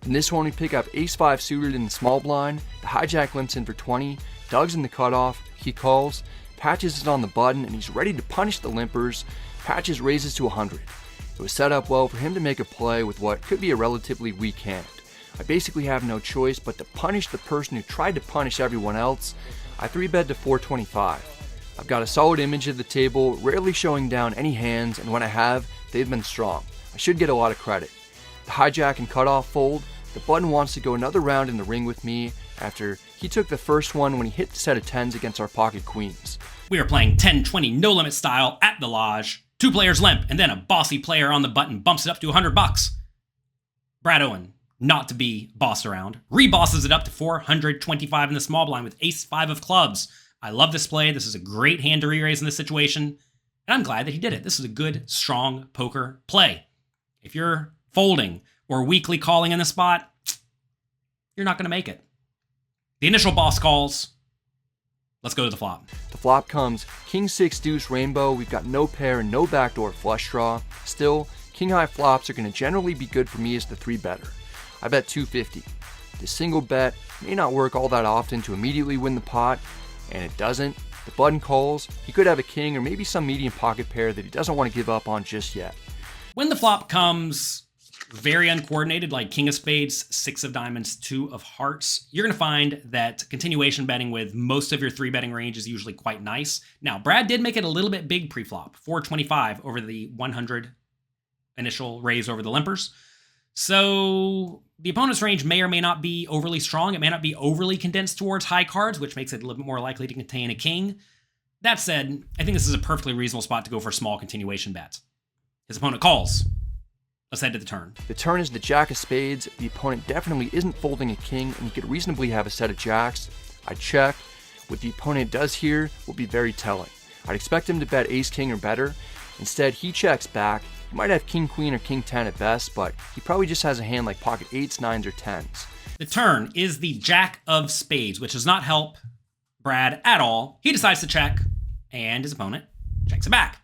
In this one, we pick up ace-5 suited in the small blind, the hijack limps in for 20, Doug's in the cutoff, he calls, Patches is on the button, and he's ready to punish the limpers. Patches raises to 100. It was set up well for him to make a play with what could be a relatively weak hand. I basically have no choice but to punish the person who tried to punish everyone else. I 3-bet to 425. I've got a solid image of the table, rarely showing down any hands, and when I have, they've been strong. I should get a lot of credit. The hijack and cutoff fold. The button wants to go another round in the ring with me after he took the first one when he hit the set of 10s against our pocket queens. We are playing 10-20 no limit style at the lodge. 2 players limp, and then a bossy player on the button bumps it up to $100. Brad Owen, not to be bossed around, rebosses it up to 425 in the small blind with ace-5 of clubs. I love this play. This is a great hand to re-raise in this situation, and I'm glad that he did it. This is a good, strong poker play. If you're folding or weakly calling in the spot, you're not going to make it. The initial boss calls. Let's go to the flop. The flop comes king 6 deuce rainbow. We've got no pair and no backdoor flush draw. Still, king high flops are going to generally be good for me as the 3-better. I bet 250. This single bet may not work all that often to immediately win the pot, and it doesn't. The button calls. He could have a king or maybe some medium pocket pair that he doesn't want to give up on just yet. When the flop comes very uncoordinated, like king of spades, 6 of diamonds, 2 of hearts, you're going to find that continuation betting with most of your 3-betting range is usually quite nice. Now, Brad did make it a little bit big pre-flop, 425 over the 100 initial raise over the limpers. So the opponent's range may or may not be overly strong. It may not be overly condensed towards high cards, which makes it a little bit more likely to contain a king. That said, I think this is a perfectly reasonable spot to go for a small continuation bet. His opponent calls. Let's head to the turn. The turn is the jack of spades. The opponent definitely isn't folding a king, and he could reasonably have a set of jacks. I check. What the opponent does here will be very telling. I'd expect him to bet ace king or better. Instead, he checks back. He might have king queen or king 10 at best, but he probably just has a hand like pocket 8s, 9s, or 10s. The turn is the jack of spades, which does not help Brad at all. He decides to check, and his opponent checks it back.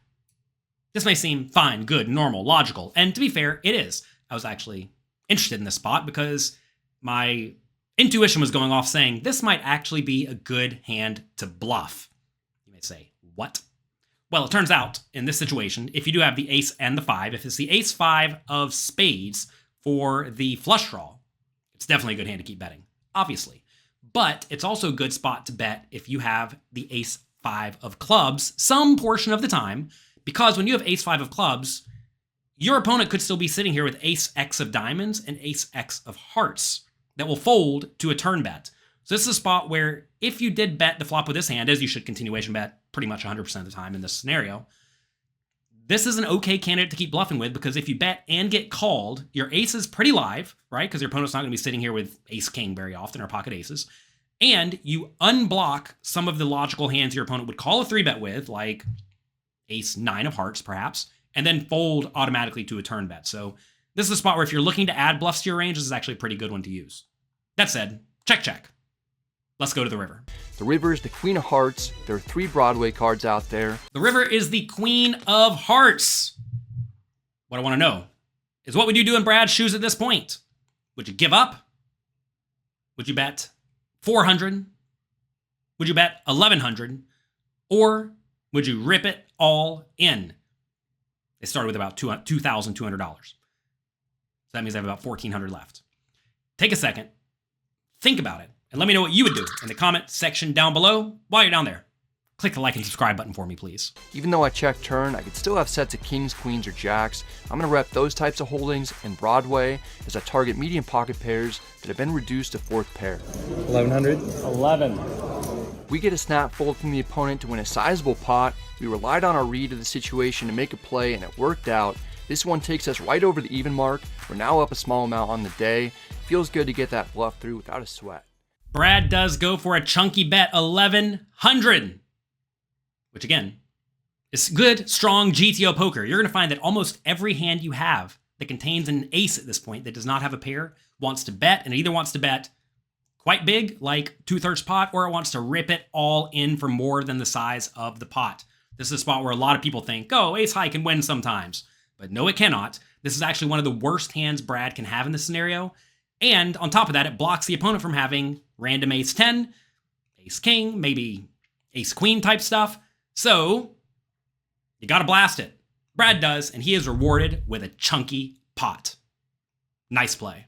This may seem fine, good, normal, logical, and to be fair, it is. I was actually interested in this spot because my intuition was going off saying this might actually be a good hand to bluff. You may say, what? Well, it turns out, in this situation, if you do have the ace and the 5, if it's the ace-5 of spades for the flush draw, it's definitely a good hand to keep betting, obviously. But it's also a good spot to bet if you have the ace-5 of clubs some portion of the time, because when you have ace-5 of clubs, your opponent could still be sitting here with ace-x of diamonds and ace-x of hearts that will fold to a turn bet. So this is a spot where if you did bet the flop with this hand, as you should continuation bet pretty much 100% of the time in this scenario, this is an okay candidate to keep bluffing with, because if you bet and get called, your ace is pretty live, right? Because your opponent's not going to be sitting here with ace-king very often or pocket aces. And you unblock some of the logical hands your opponent would call a 3-bet with, like ace-9 of hearts, perhaps, and then fold automatically to a turn bet. So this is a spot where if you're looking to add bluffs to your range, this is actually a pretty good one to use. That said, check, check. Let's go to the river. The river is the queen of hearts. There are 3 Broadway cards out there. The river is the queen of hearts. What I want to know is, what would you do in Brad's shoes at this point? Would you give up? Would you bet 400? Would you bet 1,100? Or would you rip it all in? They started with about $2,200. So that means I have about $1,400 left. Take a second, think about it, and let me know what you would do in the comment section down below. While you're down there, click the like and subscribe button for me, please. Even though I check turn, I could still have sets of kings, queens, or jacks. I'm going to rep those types of holdings in Broadway as I target medium pocket pairs that have been reduced to 4th pair. 1,100? 11. We get a snap fold from the opponent to win a sizable pot. We relied on our read of the situation to make a play, and it worked out. This one takes us right over the even mark. We're now up a small amount on the day. Feels good to get that bluff through without a sweat. Brad does go for a chunky bet, 1,100, which again is good, strong GTO poker. You're going to find that almost every hand you have that contains an ace at this point that does not have a pair wants to bet, and it either wants to bet quite big, like 2/3 pot, or it wants to rip it all in for more than the size of the pot. This is a spot where a lot of people think, oh, ace high can win sometimes. But no, it cannot. This is actually one of the worst hands Brad can have in this scenario. And on top of that, it blocks the opponent from having random ace 10, ace king, maybe ace queen type stuff. So you gotta blast it. Brad does, and he is rewarded with a chunky pot. Nice play.